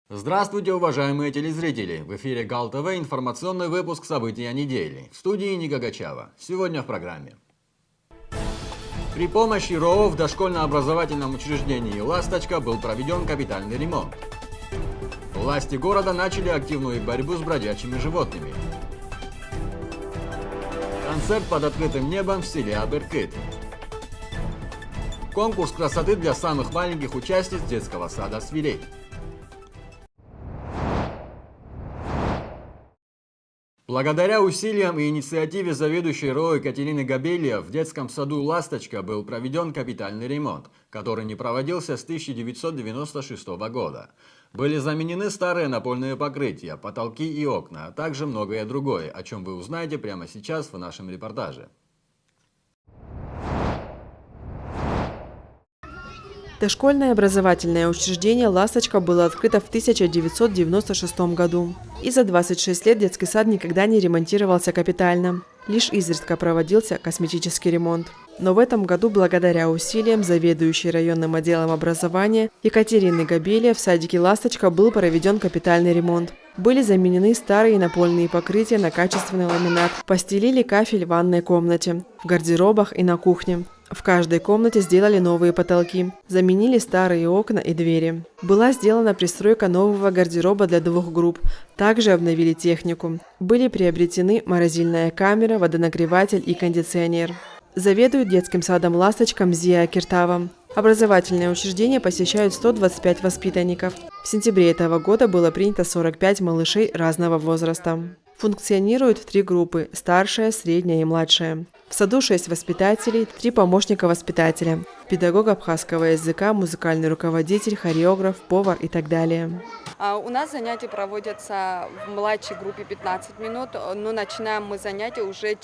Здравствуйте, уважаемые телезрители! В эфире ГАЛ ТВ информационный выпуск «События недели». В студии Ника Гачава. Сегодня в программе. При помощи РОО в дошкольно-образовательном учреждении «Ласточка» был проведен капитальный ремонт. Власти города начали активную борьбу с бродячими животными. Концерт под открытым небом в селе Аберкыт. Конкурс красоты для самых маленьких участниц детского сада «Свирель». Благодаря усилиям и инициативе заведующей РОО Екатерины Габелия в детском саду «Ласточка» был проведен капитальный ремонт, который не проводился с 1996 года. Были заменены старые напольные покрытия, потолки и окна, а также многое другое, о чем вы узнаете прямо сейчас в нашем репортаже. Дошкольное образовательное учреждение «Ласточка» было открыто в 1996 году. И за 26 лет детский сад никогда не ремонтировался капитально. Лишь изредка проводился косметический ремонт. Но в этом году, благодаря усилиям заведующей районным отделом образования Екатерины Габелия, в садике «Ласточка» был проведен капитальный ремонт. Были заменены старые напольные покрытия на качественный ламинат, постелили кафель в ванной комнате, в гардеробах и на кухне. В каждой комнате сделали новые потолки, заменили старые окна и двери. Была сделана пристройка нового гардероба для 2 групп, также обновили технику. Были приобретены морозильная камера, водонагреватель и кондиционер. Заведует детским садом «Ласточка» Мзия Киртава. Образовательное учреждение посещают 125 воспитанников. В сентябре этого года было принято 45 малышей разного возраста. Функционируют 3 группы – старшая, средняя и младшая. В саду 6 воспитателей, 3 помощника воспитателя, педагог абхазского языка, музыкальный руководитель, хореограф, повар и так далее. У нас занятия проводятся в младшей группе 15 минут, но начинаем мы занятия уже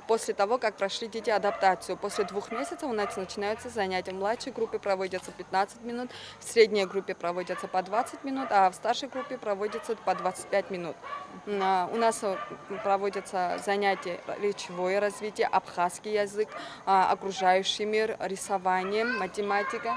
после того, как прошли дети адаптацию. После 2 месяцев у нас начинаются занятия. В младшей группе проводятся 15 минут, в средней группе проводятся по 20 минут, а в старшей группе проводятся по 25 минут. У нас проводятся занятия речевое развитие, абхазский язык, окружающий мир, рисование, математика,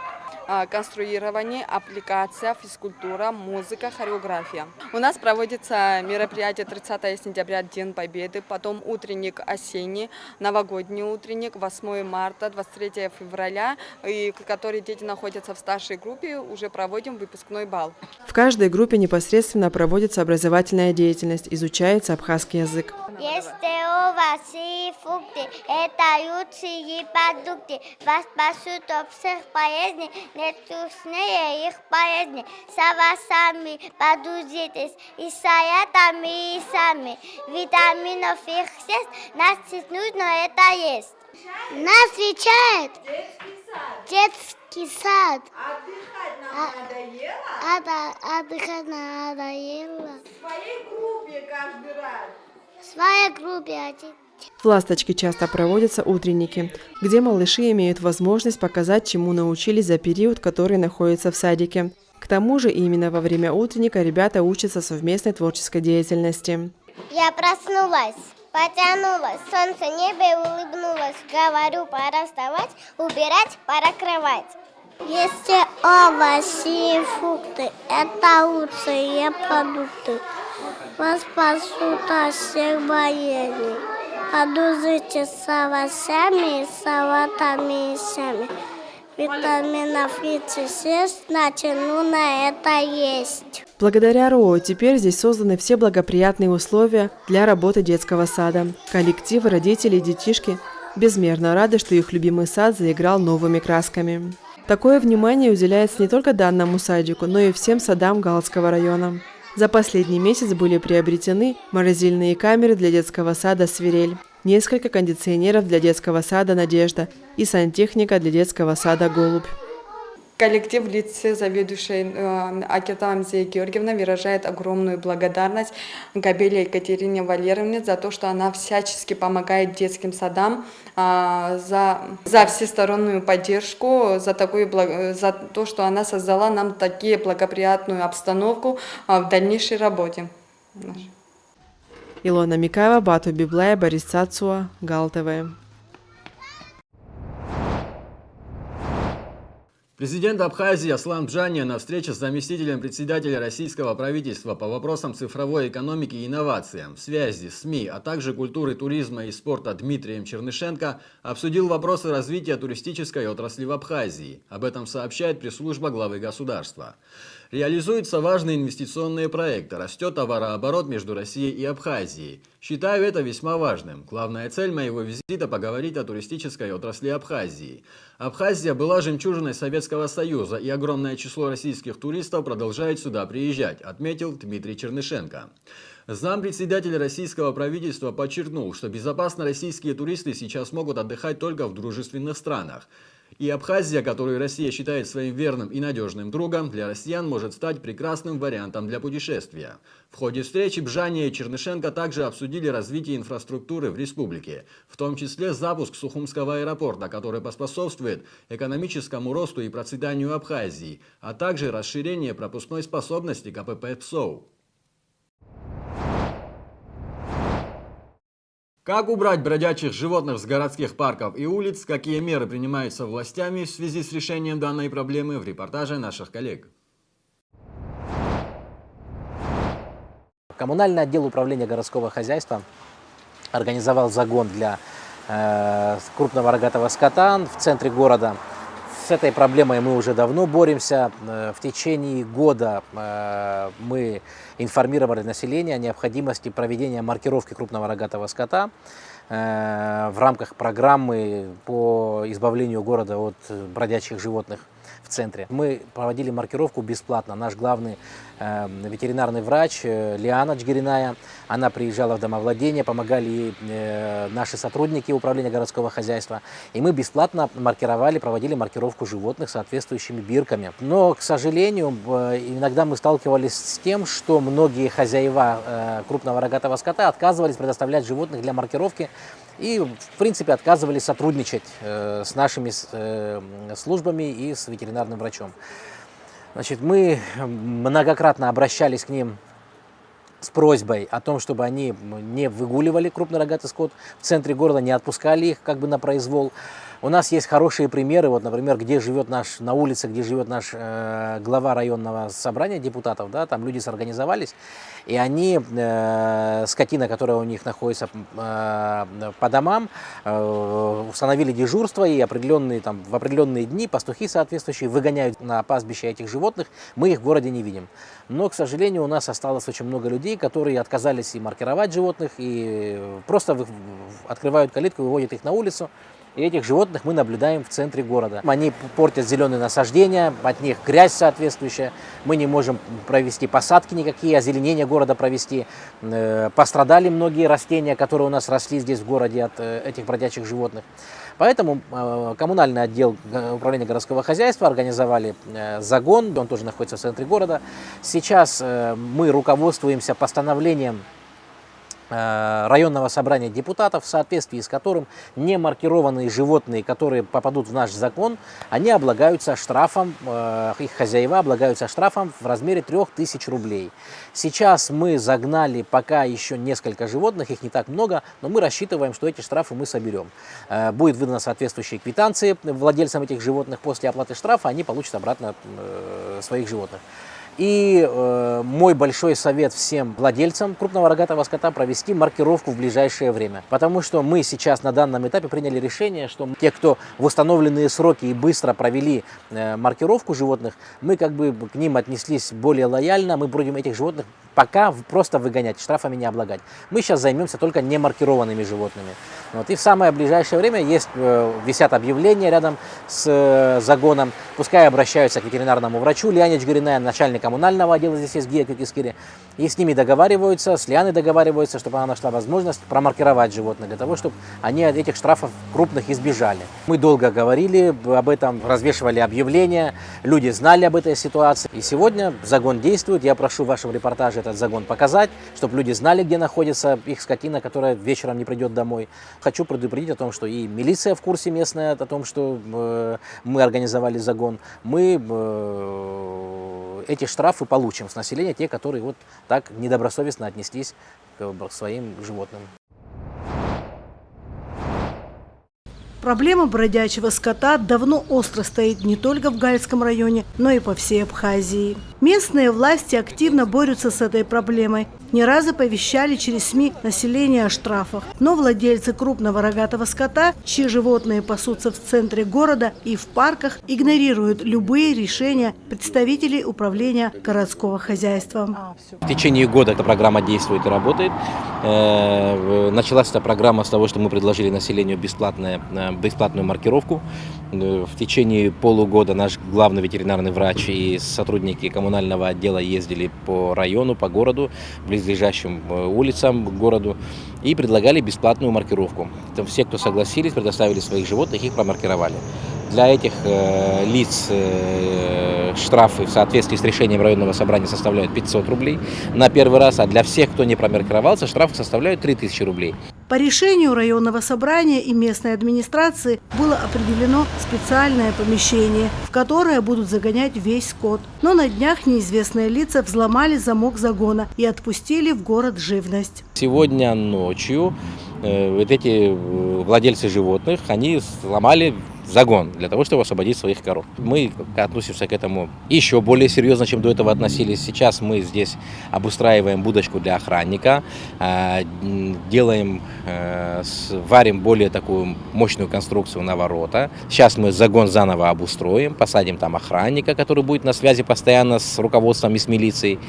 конструирование, аппликация, физкультура, музыка, хореография. У нас проводится мероприятие 30 сентября, День Победы, потом утренник осенний, новогодний утренник, 8 марта, 23 февраля, и который дети находятся в старшей группе, уже проводим выпускной бал. В каждой группе непосредственно проводится образовательная деятельность, изучается абхазский язык. Если у вас и фрукты, это лучшие продукты, вас спасут от всех болезней, нет вкуснее их болезней. С овощами подружитесь, и с салатами, и сами. Витаминов их есть, нас нужно это есть. Нас встречает детский сад. Отдыхать надоело. В своей группе каждый раз. В своей группе. В «Ласточке» часто проводятся утренники, где малыши имеют возможность показать, чему научились за период, который находится в садике. К тому же именно во время утренника ребята учатся совместной творческой деятельности. Я проснулась, потянулась, солнце небе улыбнулось. Говорю, пора вставать, убирать, пора кровать. Если овощи и фрукты, это лучшие продукты. Вас спасут от всех болезней. Подружитесь с овощами, салатами и всеми. Витаминов и есть, значит, нужно это есть. Благодаря РОО теперь здесь созданы все благоприятные условия для работы детского сада. Коллективы, родители и детишки безмерно рады, что их любимый сад заиграл новыми красками. Такое внимание уделяется не только данному садику, но и всем садам Галского района. За последний месяц были приобретены морозильные камеры для детского сада «Свирель», несколько кондиционеров для детского сада «Надежда» и сантехника для детского сада «Голубь». Коллектив в лице заведующей Акиртова Мзия Георгиевна выражает огромную благодарность Габеле Екатерине Валерьевне за то, что она всячески помогает детским садам, за всестороннюю поддержку, за то, что она создала нам такую благоприятную обстановку в дальнейшей работе. Илона Микаева, Бату Библая, Борис Цацуа, ГАЛ ТВ. Президент Абхазии Аслан Бжания на встрече с заместителем председателя российского правительства по вопросам цифровой экономики и инновациям, связи, СМИ, а также культуры, туризма и спорта Дмитрием Чернышенко обсудил вопросы развития туристической отрасли в Абхазии. Об этом сообщает пресс-служба главы государства. Реализуются важные инвестиционные проекты, растет товарооборот между Россией и Абхазией. Считаю это весьма важным. Главная цель моего визита – поговорить о туристической отрасли Абхазии. Абхазия была жемчужиной Советского Союза, и огромное число российских туристов продолжает сюда приезжать, отметил Дмитрий Чернышенко. Зампредседатель российского правительства подчеркнул, что безопасно российские туристы сейчас могут отдыхать только в дружественных странах. И Абхазия, которую Россия считает своим верным и надежным другом, для россиян может стать прекрасным вариантом для путешествия. В ходе встречи Бжания и Чернышенко также обсудили развитие инфраструктуры в республике, в том числе запуск Сухумского аэропорта, который поспособствует экономическому росту и процветанию Абхазии, а также расширение пропускной способности КПП ПСОУ. Как убрать бродячих животных с городских парков и улиц, какие меры принимаются властями в связи с решением данной проблемы, в репортаже наших коллег. Коммунальный отдел управления городского хозяйства организовал загон для крупного рогатого скота в центре города. С этой проблемой мы уже давно боремся. В течение года мы информировали население о необходимости проведения маркировки крупного рогатого скота в рамках программы по избавлению города от бродячих животных в центре. Мы проводили маркировку бесплатно. Наш главный ветеринарный врач Лиана Джгириная, она приезжала в домовладение, помогали ей наши сотрудники управления городского хозяйства. И мы бесплатно маркировали, проводили маркировку животных соответствующими бирками. Но, к сожалению, иногда мы сталкивались с тем, что многие хозяева крупного рогатого скота отказывались предоставлять животных для маркировки и, в принципе, отказывались сотрудничать с нашими службами и с ветеринарным врачом. Значит, мы многократно обращались к ним с просьбой о том, чтобы они не выгуливали крупный рогатый скот в центре города, не отпускали их как бы на произвол. У нас есть хорошие примеры, вот, например, где живет на улице, где живет наш глава районного собрания депутатов, да, там люди сорганизовались, и они, скотина, которая у них находится по домам, установили дежурство, и в определенные дни пастухи соответствующие выгоняют на пастбище этих животных, мы их в городе не видим. Но, к сожалению, у нас осталось очень много людей, которые отказались и маркировать животных, и просто открывают калитку, выводят их на улицу. И этих животных мы наблюдаем в центре города. Они портят зеленые насаждения, от них грязь соответствующая. Мы не можем провести посадки никакие, озеленение города провести. Пострадали многие растения, которые у нас росли здесь в городе от этих бродячих животных. Поэтому коммунальный отдел управления городского хозяйства организовали загон, он тоже находится в центре города. Сейчас мы руководствуемся постановлением районного собрания депутатов, в соответствии с которым немаркированные животные, которые попадут в наш закон, они облагаются штрафом, их хозяева облагаются штрафом в размере 3000 рублей. Сейчас мы загнали пока еще несколько животных, их не так много, но мы рассчитываем, что эти штрафы мы соберем. Будет выдана соответствующие квитанции владельцам этих животных, после оплаты штрафа они получат обратно своих животных. И мой большой совет всем владельцам крупного рогатого скота провести маркировку в ближайшее время. Потому что мы сейчас на данном этапе приняли решение, что те, кто в установленные сроки и быстро провели маркировку животных, мы как бы к ним отнеслись более лояльно, мы будем этих животных пока просто выгонять, штрафами не облагать. Мы сейчас займемся только немаркированными животными. Вот. И в самое ближайшее время висят объявления рядом с загоном. Пускай обращаются к ветеринарному врачу Лиане Джгириная, начальник коммунального отдела здесь есть Гия Кюкискири, и с ними договариваются, с Лианой договариваются, чтобы она нашла возможность промаркировать животных, для того, чтобы они от этих штрафов крупных избежали. Мы долго говорили об этом, развешивали объявления, люди знали об этой ситуации. И сегодня загон действует. Я прошу в вашем репортаже этот загон показать, чтобы люди знали, где находится их скотина, которая вечером не придет домой. Хочу предупредить о том, что и милиция в курсе местная, о том, что мы организовали загон. Мы эти штрафы получим с населения, те, которые вот так недобросовестно отнеслись к своим животным. Проблема бродячего скота давно остро стоит не только в Гальском районе, но и по всей Абхазии. Местные власти активно борются с этой проблемой. Не раз оповещали через СМИ население о штрафах. Но владельцы крупного рогатого скота, чьи животные пасутся в центре города и в парках, игнорируют любые решения представителей управления городского хозяйства. В течение года эта программа действует и работает. Началась эта программа с того, что мы предложили населению бесплатную маркировку. В течение полугода наш главный ветеринарный врач и сотрудники коммунального отдела ездили по району, по городу, близлежащим улицам к городу и предлагали бесплатную маркировку. Все, кто согласились, предоставили своих животных, их промаркировали. Для этих лиц штрафы в соответствии с решением районного собрания составляют 500 рублей на первый раз, а для всех, кто не промаркировался, штрафы составляют 3000 рублей. По решению районного собрания и местной администрации было определено специальное помещение, в которое будут загонять весь скот. Но на днях неизвестные лица взломали замок загона и отпустили в город живность. Сегодня ночью вот эти владельцы животных, они сломали загон для того, чтобы освободить своих коров. Мы относимся к этому еще более серьезно, чем до этого относились. Сейчас мы здесь обустраиваем будочку для охранника, варим более такую мощную конструкцию на ворота. Сейчас мы загон заново обустроим, посадим там охранника, который будет на связи постоянно с руководством и с милицией.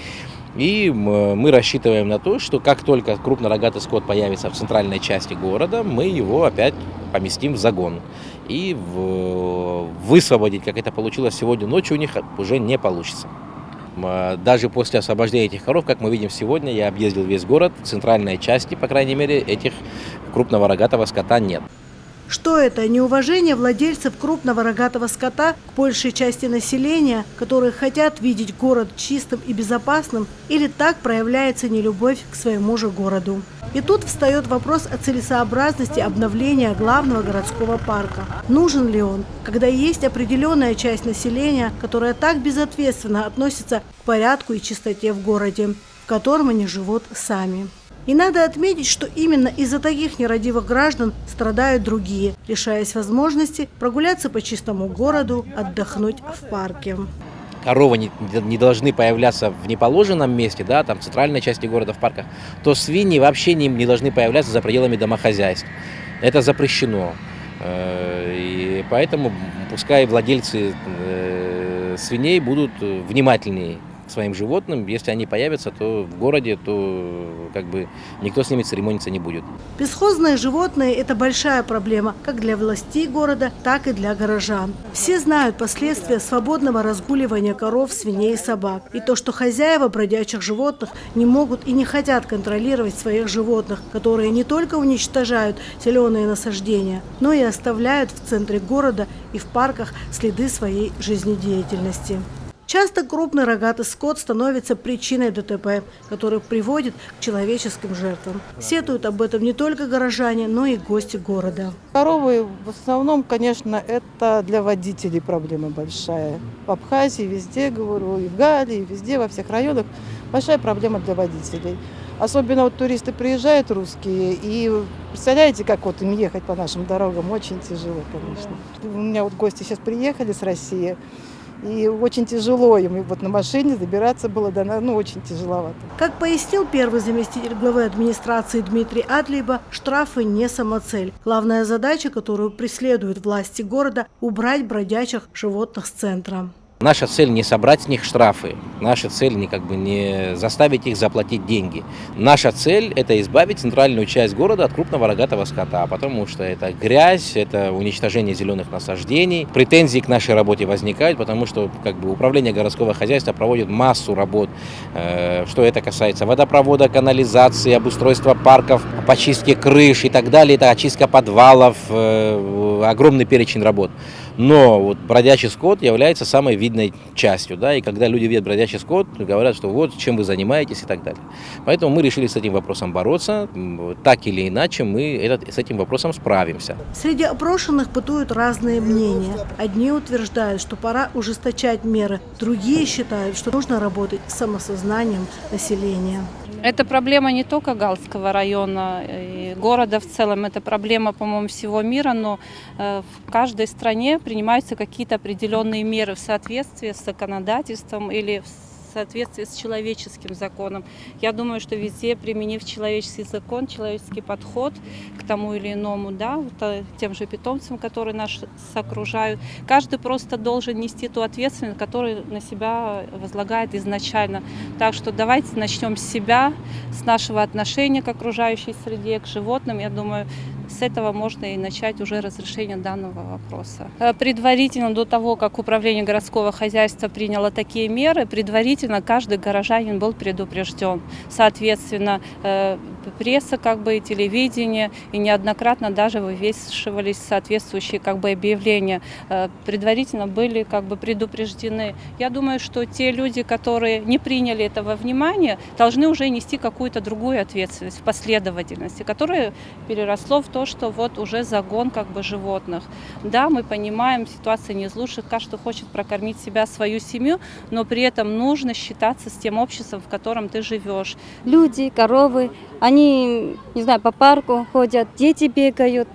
И мы рассчитываем на то, что как только крупнорогатый скот появится в центральной части города, мы его опять поместим в загон. И высвободить, как это получилось сегодня ночью, у них уже не получится. Даже после освобождения этих коров, как мы видим сегодня, я объездил весь город, в центральной части, по крайней мере, этих крупного рогатого скота нет. Что это? Неуважение владельцев крупного рогатого скота к большей части населения, которые хотят видеть город чистым и безопасным, или так проявляется нелюбовь к своему же городу? И тут встает вопрос о целесообразности обновления главного городского парка. Нужен ли он, когда есть определенная часть населения, которая так безответственно относится к порядку и чистоте в городе, в котором они живут сами? И надо отметить, что именно из-за таких нерадивых граждан страдают другие, лишаясь возможности прогуляться по чистому городу, отдохнуть в парке. Коровы не должны появляться в неположенном месте, да, там в центральной части города, в парках, то свиньи вообще не должны появляться за пределами домохозяйств. Это запрещено. И поэтому пускай владельцы свиней будут внимательнее к своим животным. Если они появятся, то в городе, то никто с ними церемониться не будет. Бесхозные животные – это большая проблема как для властей города, так и для горожан. Все знают последствия свободного разгуливания коров, свиней и собак. И то, что хозяева бродячих животных не могут и не хотят контролировать своих животных, которые не только уничтожают зеленые насаждения, но и оставляют в центре города и в парках следы своей жизнедеятельности. Часто крупный рогатый скот становится причиной ДТП, который приводит к человеческим жертвам. Сетуют об этом не только горожане, но и гости города. Коровы в основном, конечно, это для водителей проблема большая. В Абхазии, везде, говорю, и в Галии, везде, во всех районах большая проблема для водителей. Особенно вот туристы приезжают русские, и представляете, как вот им ехать по нашим дорогам, очень тяжело, конечно. У меня вот гости сейчас приехали с России. И очень тяжело им, и вот на машине добираться было очень тяжеловато. Как пояснил первый заместитель главы администрации Дмитрий Адлейба, штрафы не самоцель. Главная задача, которую преследуют власти города – убрать бродячих животных с центра. Наша цель не собрать с них штрафы, наша цель не заставить их заплатить деньги. Наша цель – это избавить центральную часть города от крупного рогатого скота, потому что это грязь, это уничтожение зеленых насаждений. Претензии к нашей работе возникают, потому что управление городского хозяйства проводит массу работ, что это касается водопровода, канализации, обустройства парков, почистки крыш и так далее, это очистка подвалов, огромный перечень работ. Но вот бродячий скот является самой видной частью, да, и когда люди видят бродячий скот, говорят, что вот чем вы занимаетесь и так далее. Поэтому мы решили с этим вопросом бороться, так или иначе мы с этим вопросом справимся. Среди опрошенных бытуют разные мнения. Одни утверждают, что пора ужесточать меры, другие считают, что нужно работать с самосознанием населения. Это проблема не только Галского района и города в целом, это проблема, по-моему, всего мира, но в каждой стране принимаются какие-то определенные меры в соответствии с законодательством или в соответствии с человеческим законом. Я думаю, что везде, применив человеческий закон, человеческий подход к тому или иному, да, тем же питомцам, которые нас окружают, каждый просто должен нести ту ответственность, которую на себя возлагает изначально. Так что давайте начнем с себя, с нашего отношения к окружающей среде, к животным. Я думаю, с этого можно и начать уже разрешение данного вопроса. Предварительно, до того, как управление городского хозяйства приняло такие меры, предварительно каждый горожанин был предупрежден. Соответственно, пресса, и телевидение, и неоднократно даже вывешивались соответствующие объявления. Предварительно были предупреждены. Я думаю, что те люди, которые не приняли этого внимания, должны уже нести какую-то другую ответственность в последовательности, которая переросло в то, что вот уже загон животных. Да, мы понимаем, ситуация не из лучших, каждый хочет прокормить себя, свою семью, но при этом нужно считаться с тем обществом, в котором ты живешь. Люди, коровы, они, не знаю, по парку ходят, дети бегают.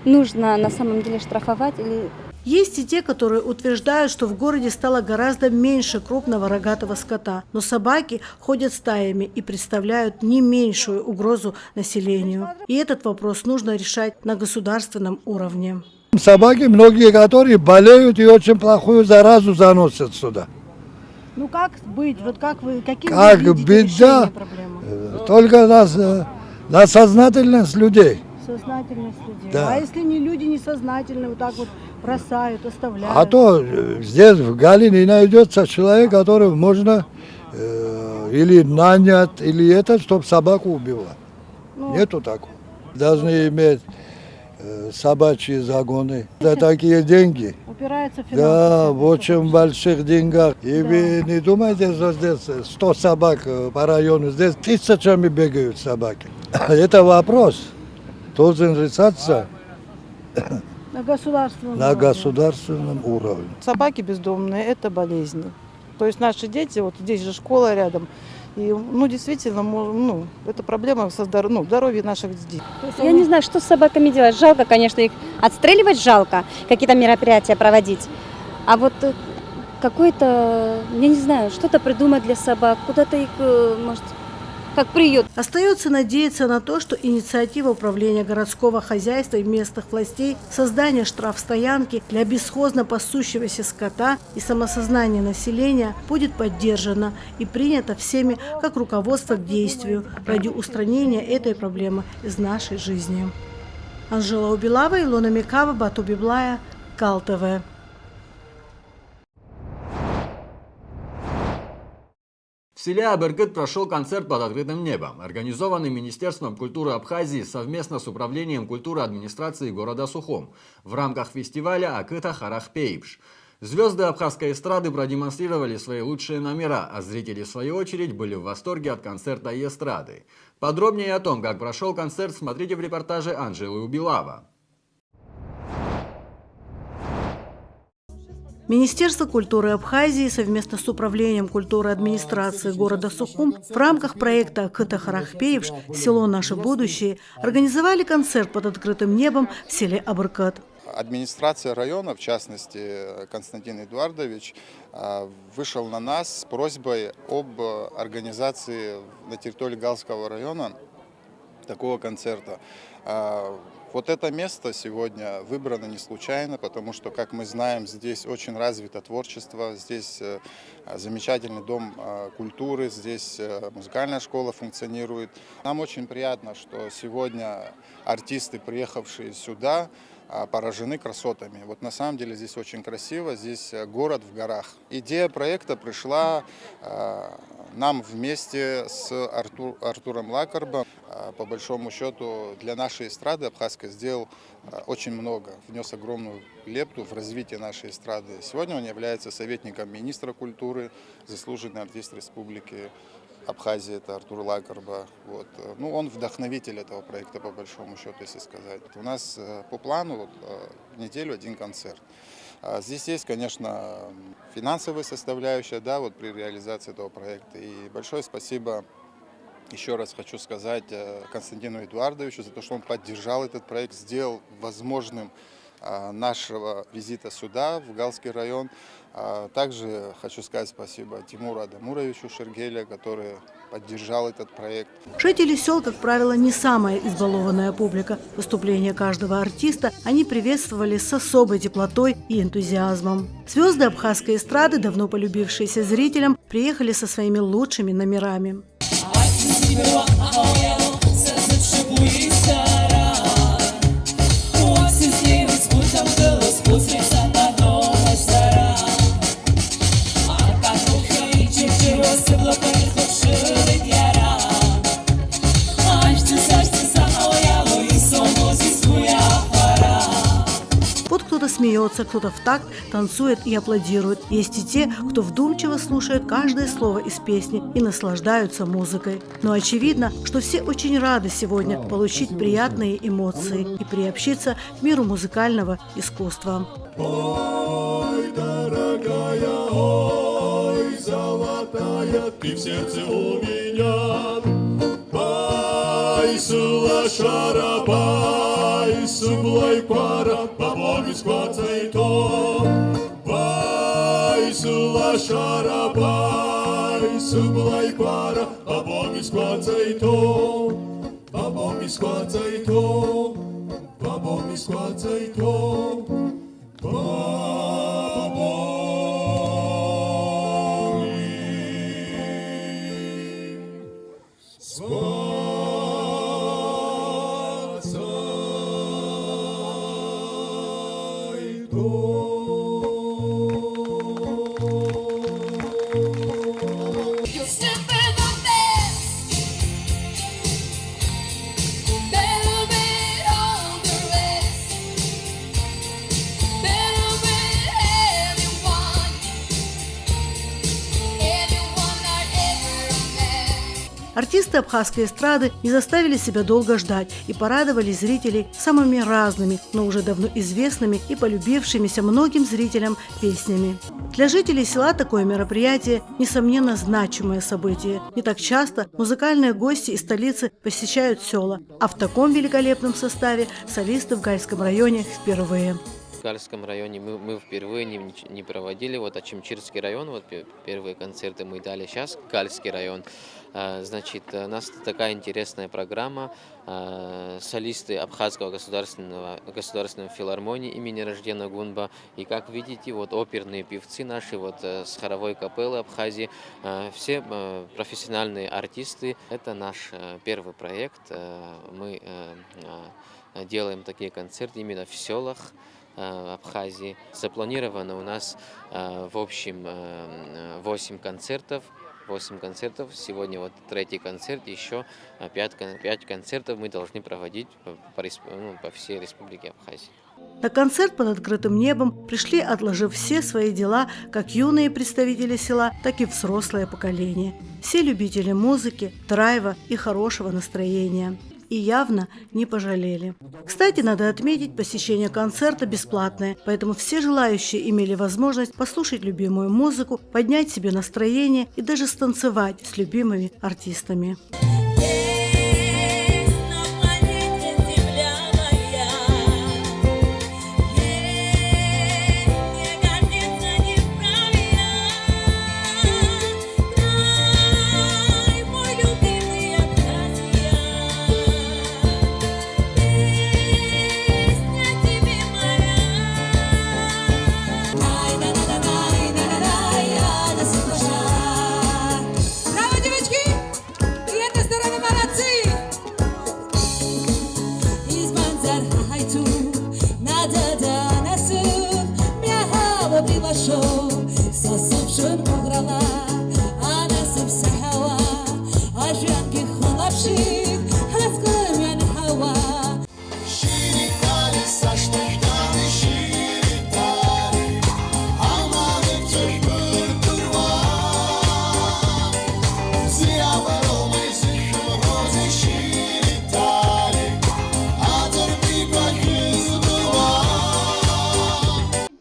Нужно на самом деле штрафовать или... Есть и те, которые утверждают, что в городе стало гораздо меньше крупного рогатого скота, но собаки ходят стаями и представляют не меньшую угрозу населению. И этот вопрос нужно решать на государственном уровне. Собаки, многие которые болеют и очень плохую заразу заносят сюда. Ну как быть? Вот какие вы видите решение проблемы? Только на сознательность людей. Сознательность людей. Да. А если не люди несознательные, вот так вот бросают, оставляют? А то здесь в Галине найдется человек, которого можно или нанять, или чтобы собаку убивать. Нету такого. Должны иметь собачьи загоны за такие деньги. Упирается финансово. Да, в очень больших деньгах. И вы не думайте, что здесь 100 собак по району, здесь тысячами бегают собаки. Это вопрос должен решаться на государственном уровне. Собаки бездомные – это болезни. То есть наши дети, вот здесь же школа рядом, и действительно, это проблема здоровья наших детей. Я не знаю, что с собаками делать. Жалко, конечно, их отстреливать жалко, какие-то мероприятия проводить. А вот какой-то, я не знаю, что-то придумать для собак, куда-то их, может, как приют. Остается надеяться на то, что инициатива управления городского хозяйства и местных властей, создание штрафстоянки для бесхозно пасущегося скота и самосознание населения будет поддержана и принята всеми как руководство к действию ради устранения этой проблемы из нашей жизни. Анжела Убилава, Илона Микава, Бату Библая, Кал ТВ. В селе Абыркыт прошел концерт под открытым небом, организованный Министерством культуры Абхазии совместно с Управлением культуры администрации города Сухум в рамках фестиваля «Акыта Харах Пейпш». Звезды абхазской эстрады продемонстрировали свои лучшие номера, а зрители, в свою очередь, были в восторге от концерта и эстрады. Подробнее о том, как прошел концерт, смотрите в репортаже Анжелы Убилава. Министерство культуры Абхазии совместно с Управлением культуры администрации города Сухум в рамках проекта «Акыта Харах Пейпш. Село наше будущее» организовали концерт под открытым небом в селе Абыркыт. Администрация района, в частности Константин Эдуардович, вышел на нас с просьбой об организации на территории Галского района такого концерта. Вот это место сегодня выбрано не случайно, потому что, как мы знаем, здесь очень развито творчество, здесь замечательный дом культуры, здесь музыкальная школа функционирует. Нам очень приятно, что сегодня артисты, приехавшие сюда, поражены красотами. Вот на самом деле здесь очень красиво, здесь город в горах. Идея проекта пришла нам вместе с Артуром Лакарбом. По большому счету для нашей эстрады абхазской сделал очень много, внес огромную лепту в развитие нашей эстрады. Сегодня он является советником министра культуры, заслуженный артист республики Абхазии, это Артур Лакарба. Вот. Ну, он вдохновитель этого проекта, по большому счету, если сказать. У нас по плану в неделю один концерт. Здесь есть, конечно, финансовая составляющая, да, вот при реализации этого проекта. И большое спасибо, еще раз хочу сказать, Константину Эдуардовичу за то, что он поддержал этот проект, сделал возможным нашего визита сюда, в Галский район. Также хочу сказать спасибо Тимуру Адамуровичу Шергеля, который поддержал этот проект. Жители сел, как правило, не самая избалованная публика. Выступление каждого артиста они приветствовали с особой теплотой и энтузиазмом. Звезды абхазской эстрады, давно полюбившиеся зрителям, приехали со своими лучшими номерами. Вот кто-то смеется, кто-то в такт танцует и аплодирует. Есть и те, кто вдумчиво слушает каждое слово из песни и наслаждаются музыкой. Но очевидно, что все очень рады сегодня получить приятные эмоции и приобщиться к миру музыкального искусства. Ой, дорогая, ой, золотая, ты в сердце у меня. Байсула шарабай, сублай пара, побоги сквацай то. Байсула шарабай, сублай пара, побоги сквацай то. Побоги сквацай то, побоги сквацай то. Артисты абхазской эстрады не заставили себя долго ждать и порадовали зрителей самыми разными, но уже давно известными и полюбившимися многим зрителям песнями. Для жителей села такое мероприятие – несомненно значимое событие. Не так часто музыкальные гости из столицы посещают села, а в таком великолепном составе солисты в Гальском районе впервые. В Гальском районе мы впервые не проводили, вот Ачимчирский район, вот первые концерты мы дали сейчас, Гальский район. Значит, у нас такая интересная программа, солисты Абхазского государственной филармонии имени Рождена Гунба. И как видите, вот оперные певцы наши, вот с хоровой капеллы Абхазии, все профессиональные артисты. Это наш первый проект, мы делаем такие концерты именно в селах Абхазии. Запланировано у нас в общем 8 концертов. Сегодня вот 3-й концерт, еще 5 концертов мы должны проводить по всей республике Абхазия. На концерт под открытым небом пришли, отложив все свои дела, как юные представители села, так и взрослое поколение. Все любители музыки, драйва и хорошего настроения. И явно не пожалели. Кстати, надо отметить, посещение концерта бесплатное, поэтому все желающие имели возможность послушать любимую музыку, поднять себе настроение и даже станцевать с любимыми артистами. Браво, девочки! Приятно,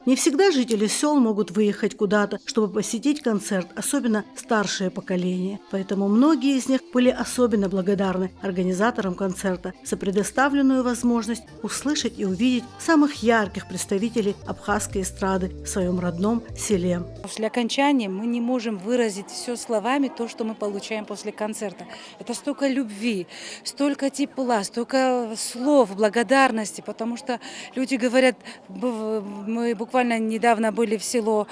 Не всегда жители сел могут выехать куда-то, чтобы посетить концерт, особенно старшее поколение. Поэтому многие из них были особенно благодарны организаторам концерта за предоставленную возможность услышать и увидеть самых ярких представителей абхазской эстрады в своем родном селе. После окончания мы не можем выразить все словами то, что мы получаем после концерта. Это столько любви, столько тепла, столько слов, благодарности, потому что люди говорят, мы буквально недавно были в село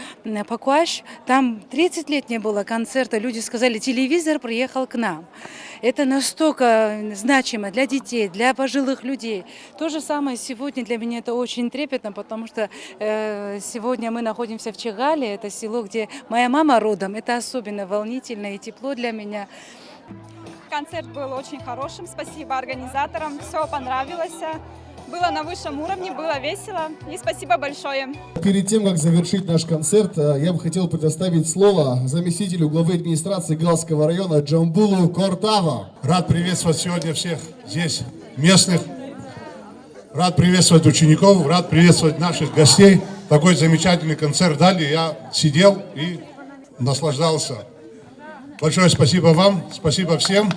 Пакуаш, там 30 лет не было концерта, люди сказали, телевизор приехал к нам. Это настолько значимо для детей, для пожилых людей. То же самое сегодня для меня это очень трепетно, потому что сегодня мы находимся в Чигале, это село, где моя мама родом. Это особенно волнительно и тепло для меня. Концерт был очень хорошим, спасибо организаторам, все понравилось. Было на высшем уровне, было весело. И спасибо большое. Перед тем, как завершить наш концерт, я бы хотел предоставить слово заместителю главы администрации Галского района Джамбулу Кортава. Рад приветствовать сегодня всех здесь местных. Рад приветствовать учеников, рад приветствовать наших гостей. Такой замечательный концерт дали. Я сидел и наслаждался. Большое спасибо вам, спасибо всем.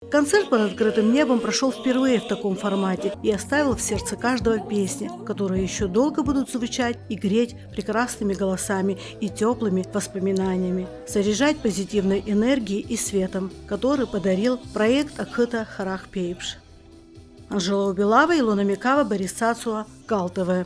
Концерт под открытым небом прошел впервые в таком формате и оставил в сердце каждого песни, которые еще долго будут звучать и греть прекрасными голосами и теплыми воспоминаниями, заряжать позитивной энергией и светом, который подарил проект Акыта Харах Пейпш. Анжела Убилава, Илона Микава, Борис Цацуа, Гал ТВ.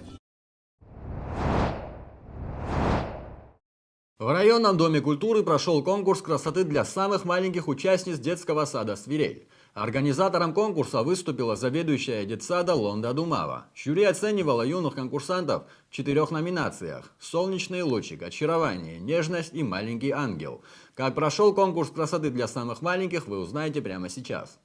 В районном доме культуры прошел конкурс красоты для самых маленьких участниц детского сада «Свирель». Организатором конкурса выступила заведующая детсада Лонда Думава. Жюри оценивало юных конкурсантов в 4 номинациях: «Солнечный лучик», «Очарование», «Нежность» и «Маленький ангел». Как прошел конкурс красоты для самых маленьких, вы узнаете прямо сейчас.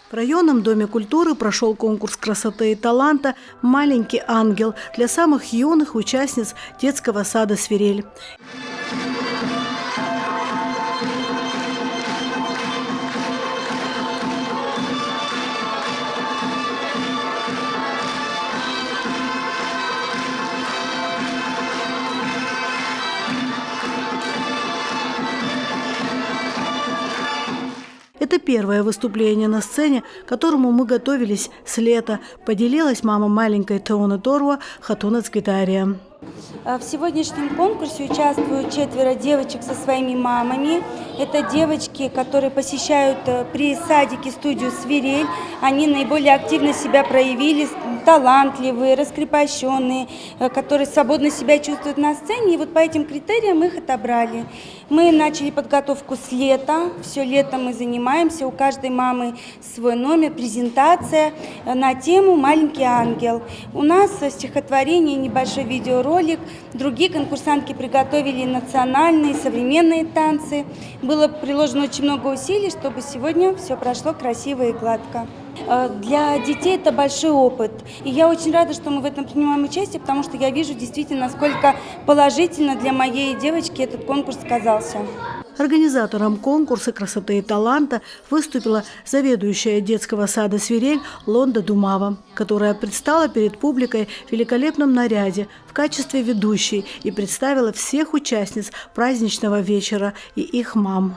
В районном доме культуры прошел конкурс красоты и таланта «Маленький ангел» для самых юных участниц детского сада «Свирель». Это первое выступление на сцене, к которому мы готовились с лета, поделилась мама маленькой Теоны Торуа Хатуна Цкитария. В сегодняшнем конкурсе участвуют 4 девочек со своими мамами. Это девочки, которые посещают при садике студию «Свирель». Они наиболее активно себя проявили, талантливые, раскрепощенные, которые свободно себя чувствуют на сцене. И вот по этим критериям мы их отобрали. Мы начали подготовку с лета. Все лето мы занимаемся. У каждой мамы свой номер, презентация на тему «Маленький ангел». У нас стихотворение, небольшой видеоролик. Другие конкурсантки приготовили национальные, современные танцы. Было приложено очень много усилий, чтобы сегодня все прошло красиво и гладко. Для детей это большой опыт. И я очень рада, что мы в этом принимаем участие, потому что я вижу действительно, насколько положительно для моей девочки этот конкурс сказался. Организатором конкурса красоты и таланта выступила заведующая детского сада «Свирель» Лонда Думава, которая предстала перед публикой в великолепном наряде в качестве ведущей и представила всех участниц праздничного вечера и их мам.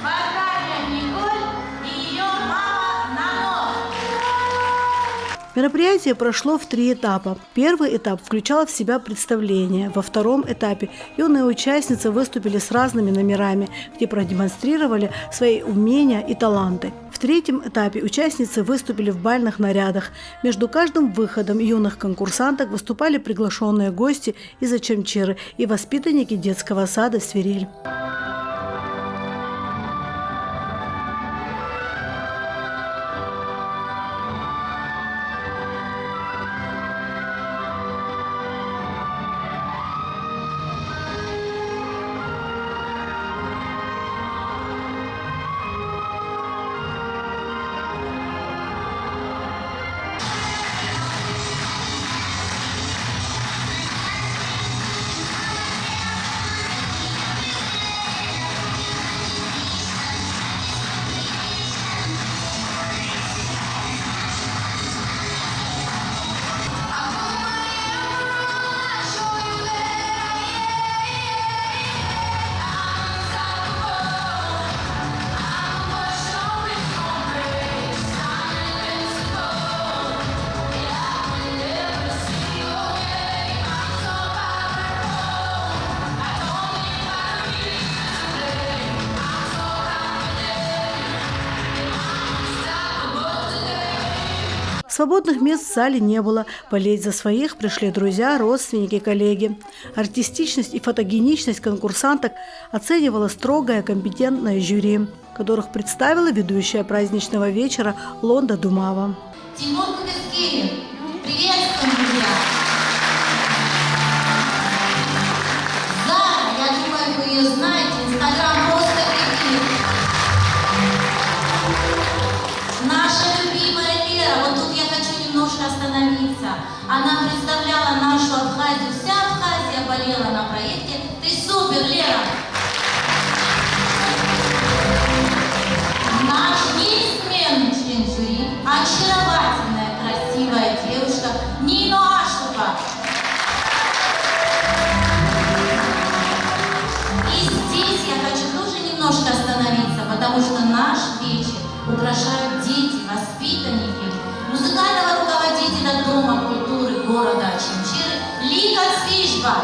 But Мероприятие прошло в 3 этапа. Первый этап включал в себя представление. Во втором этапе юные участницы выступили с разными номерами, где продемонстрировали свои умения и таланты. В третьем этапе участницы выступили в бальных нарядах. Между каждым выходом юных конкурсанток выступали приглашенные гости из Очамчиры и воспитанники детского сада «Свирель». Свободных мест в зале не было. Болеть за своих пришли друзья, родственники, коллеги. Артистичность и фотогеничность конкурсанток оценивало строгое компетентное жюри, которых представила ведущая праздничного вечера Лонда Думава. Тимур Кудыскирин. Приветствуем, друзья! Зара, я думаю, вы ее знаете, Инстаграм просто кричит. Наша любимая Лера, вот тут я хочу немножко остановиться. Она представляла нашу Абхазию, вся Абхазия болела на проекте. Ты супер, Лера! Наш неизменный член жюри, очаровательная, красивая девушка Нина Ашукова. И здесь я хочу тоже немножко остановиться, потому что наш вечер украшают дети, воспитанники, музыкального руководителя Дома культуры города Очамчиры Лика Цвижба.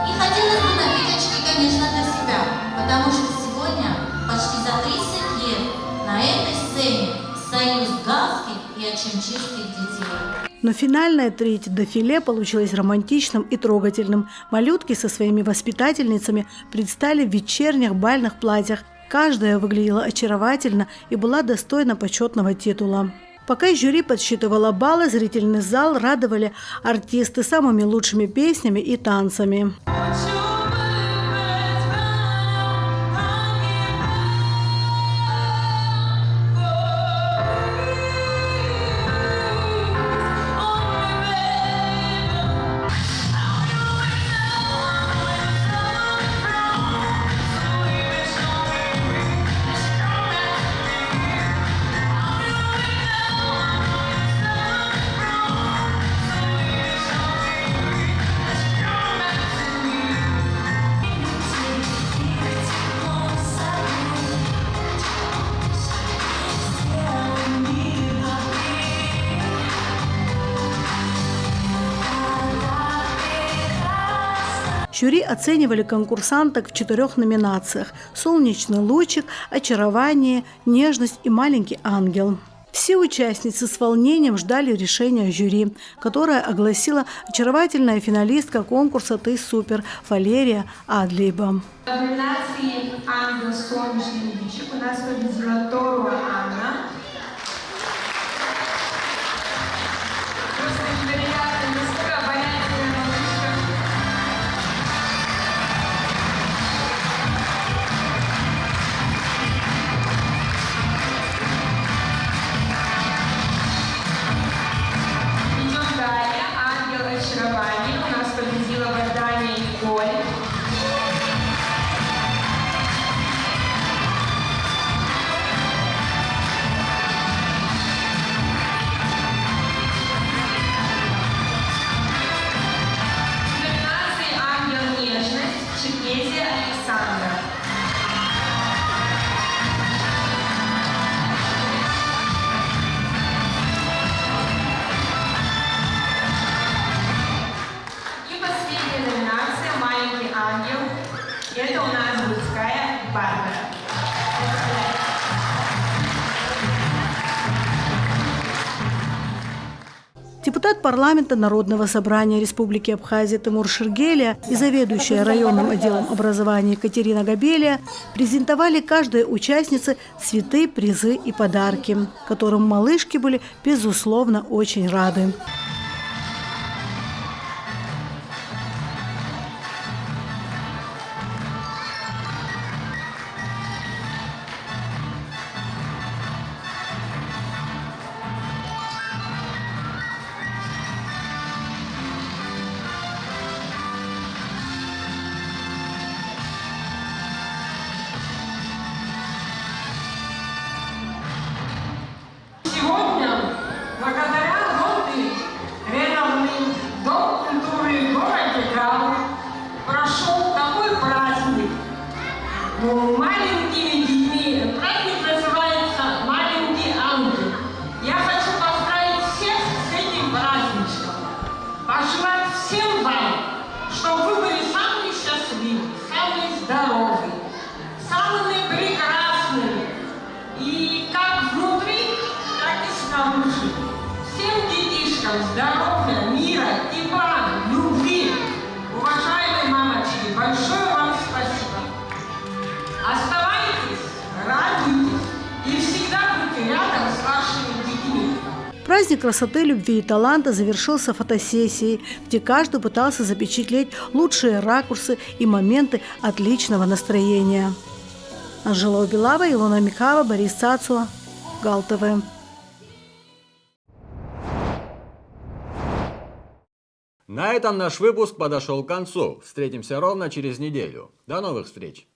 И хотелось бы напиточки, конечно, для себя, потому что сегодня, почти за 30 лет, на этой сцене союз галских и очамчирских детей. Но финальное третье дефиле получилось романтичным и трогательным. Малютки со своими воспитательницами предстали в вечерних бальных платьях. Каждая выглядела очаровательно и была достойна почетного титула. Пока жюри подсчитывало баллы, зрительный зал радовали артисты самыми лучшими песнями и танцами. Жюри оценивали конкурсанток в 4 номинациях – «Солнечный лучик», «Очарование», «Нежность» и «Маленький ангел». Все участницы с волнением ждали решения жюри, которое огласила очаровательная финалистка конкурса «Ты супер» Валерия Адлиева. В номинации «Ангел. Солнечный лучик» у нас победила Тору Анна. Просто невероятно, настолько обаятельная малышка. Идем далее. «Ангел. Очарование» у нас победила Вардания Николь. Депутат парламента Народного собрания Республики Абхазия Тимур Шергелия и заведующая районным отделом образования Екатерина Габелия презентовали каждой участнице цветы, призы и подарки, которым малышки были, безусловно, очень рады. Сегодня, благодаря реновный Дом культуры в городе Гал, прошел такой праздник. Маленькими детьми. Праздник называется «Маленький ангел». Я хочу поздравить всех с этим праздничком. Пожелать всем вам, чтобы вы были самые счастливые, самые здоровые, самые прекрасные. И как внутри, так и снаружи. Всем детишкам здоровья, мира, тепла, любви. Уважаемые мамочки, большое вам спасибо. Оставайтесь, радуйтесь и всегда будьте рядом с вашими детьми. Праздник красоты, любви и таланта завершился фотосессией, где каждый пытался запечатлеть лучшие ракурсы и моменты отличного настроения. Анжела Убилава, Илона Михава, Борис Цацуа, Гал ТВ. На этом наш выпуск подошел к концу. Встретимся ровно через неделю. До новых встреч!